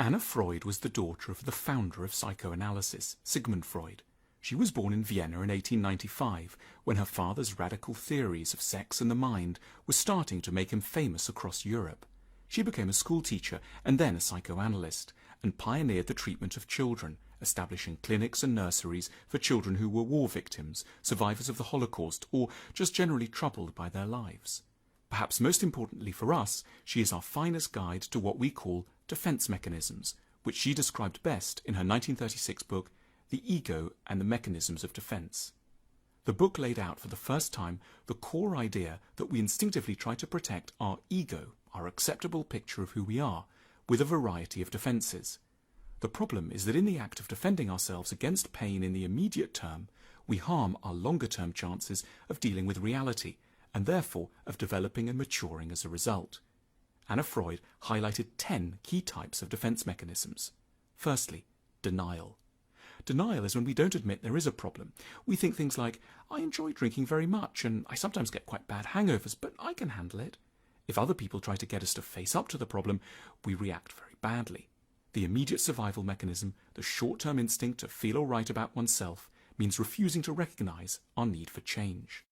Anna Freud was the daughter of the founder of psychoanalysis, Sigmund Freud. She was born in Vienna in 1895, when her father's radical theories of sex and the mind were starting to make him famous across Europe. She became a schoolteacher and then a psychoanalyst, and pioneered the treatment of children, establishing clinics and nurseries for children who were war victims, survivors of the Holocaust, or just generally troubled by their lives. Perhaps most importantly for us, she is our finest guide to what we call defense mechanisms, which she described best in her 1936 book, The Ego and the Mechanisms of Defense. The book laid out for the first time the core idea that we instinctively try to protect our ego, our acceptable picture of who we are, with a variety of defenses. The problem is that in the act of defending ourselves against pain in the immediate term, we harm our longer-term chances of dealing with reality, and therefore of developing and maturing as a result. Anna Freud highlighted 10 key types of defense mechanisms. Firstly, denial. Denial is when we don't admit there is a problem. We think things like, I enjoy drinking very much and I sometimes get quite bad hangovers, but I can handle it. If other people try to get us to face up to the problem, we react very badly. The immediate survival mechanism, the short-term instinct to feel all right about oneself, means refusing to recognize our need for change.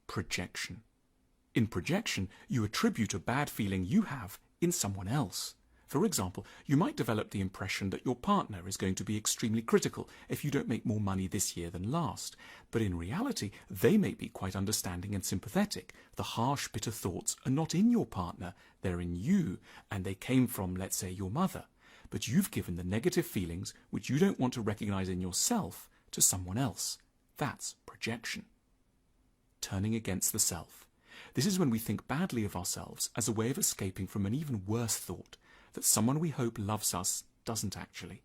Projection. In projection, you attribute a bad feeling you have in someone else. For example, you might develop the impression that your partner is going to be extremely critical if you don't make more money this year than last. But in reality, they may be quite understanding and sympathetic. The harsh, bitter thoughts are not in your partner, they're in you, and they came from, let's say, your mother. But you've given the negative feelings, which you don't want to recognize in yourself, to someone else. That's projection. Turning against the self. This is when we think badly of ourselves as a way of escaping from an even worse thought, that someone we hope loves us doesn't actually.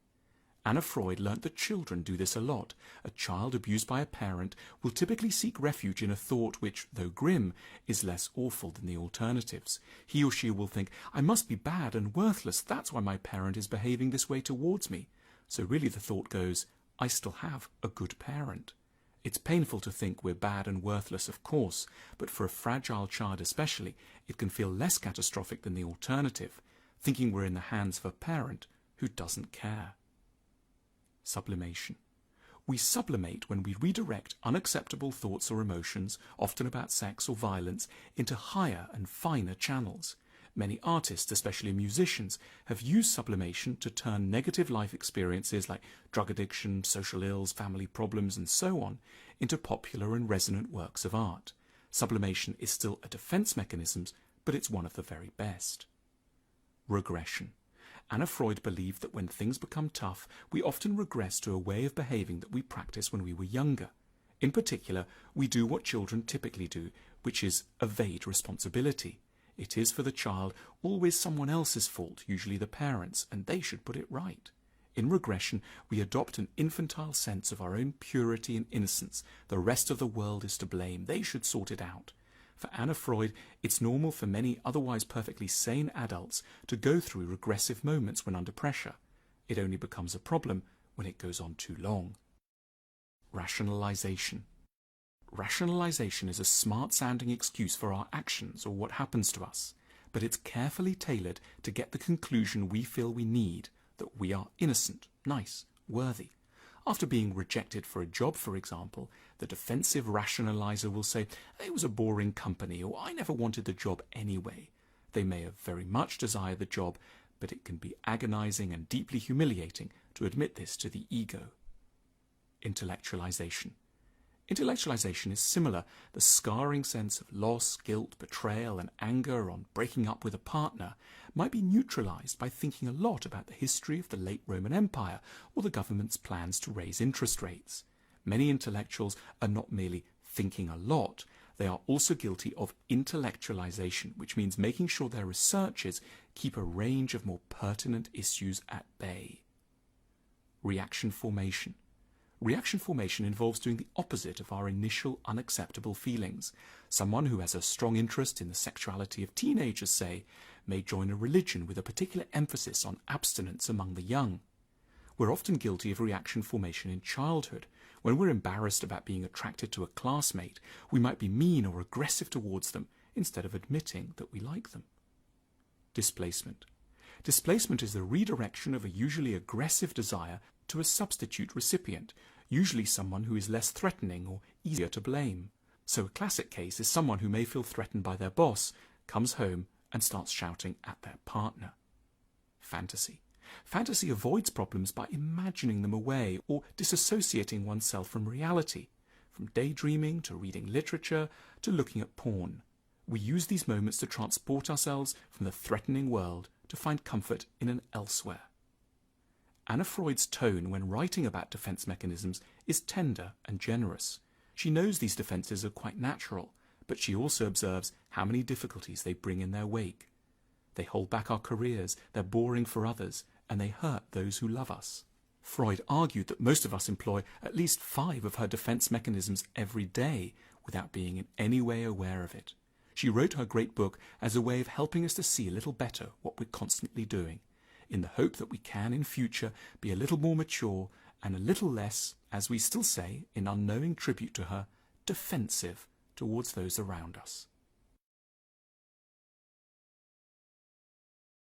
Anna Freud learnt that children do this a lot. A child abused by a parent will typically seek refuge in a thought which, though grim, is less awful than the alternatives. He or she will think, I must be bad and worthless, that's why my parent is behaving this way towards me. So really the thought goes, I still have a good parent. It's painful to think we're bad and worthless, of course, but for a fragile child especially, it can feel less catastrophic than the alternative, thinking we're in the hands of a parent who doesn't care. Sublimation. We sublimate when we redirect unacceptable thoughts or emotions, often about sex or violence, into higher and finer channels. Many artists, especially musicians, have used sublimation to turn negative life experiences like drug addiction, social ills, family problems, and so on, into popular and resonant works of art. Sublimation is still a defense mechanism, but it's one of the very best. Regression. Anna Freud believed that when things become tough, we often regress to a way of behaving that we practiced when we were younger. In particular, we do what children typically do, which is evade responsibility. It is for the child always someone else's fault, usually the parents, and they should put it right. In regression, we adopt an infantile sense of our own purity and innocence. The rest of the world is to blame. They should sort it out. For Anna Freud, it's normal for many otherwise perfectly sane adults to go through regressive moments when under pressure. It only becomes a problem when it goes on too long. Rationalization. Rationalization is a smart-sounding excuse for our actions or what happens to us, but it's carefully tailored to get the conclusion we feel we need, that we are innocent, nice, worthy. After being rejected for a job, for example, the defensive rationalizer will say, it was a boring company, or I never wanted the job anyway. They may have very much desired the job, but it can be agonizing and deeply humiliating to admit this to the ego. Intellectualization. Intellectualization is similar. The scarring sense of loss, guilt, betrayal, and anger on breaking up with a partner might be neutralized by thinking a lot about the history of the late Roman Empire or the government's plans to raise interest rates. Many intellectuals are not merely thinking a lot, they are also guilty of intellectualization, which means making sure their researches keep a range of more pertinent issues at bay. Reaction formation. Reaction formation involves doing the opposite of our initial unacceptable feelings. Someone who has a strong interest in the sexuality of teenagers, say, may join a religion with a particular emphasis on abstinence among the young. We're often guilty of reaction formation in childhood. When we're embarrassed about being attracted to a classmate, we might be mean or aggressive towards them instead of admitting that we like them. Displacement. Displacement is the redirection of a usually aggressive desire to a substitute recipient, usually someone who is less threatening or easier to blame. So a classic case is someone who may feel threatened by their boss, comes home and starts shouting at their partner. Fantasy. Fantasy avoids problems by imagining them away or disassociating oneself from reality, from daydreaming to reading literature to looking at porn. We use these moments to transport ourselves from the threatening world to find comfort in an elsewhere. Anna Freud's tone when writing about defense mechanisms is tender and generous. She knows these defenses are quite natural, but she also observes how many difficulties they bring in their wake. They hold back our careers, they're boring for others, and they hurt those who love us. Freud argued that most of us employ at least 5 of her defense mechanisms every day without being in any way aware of it. She wrote her great book as a way of helping us to see a little better what we're constantly doing, in the hope that we can in future be a little more mature and a little less, as we still say in unknowing tribute to her, defensive towards those around us.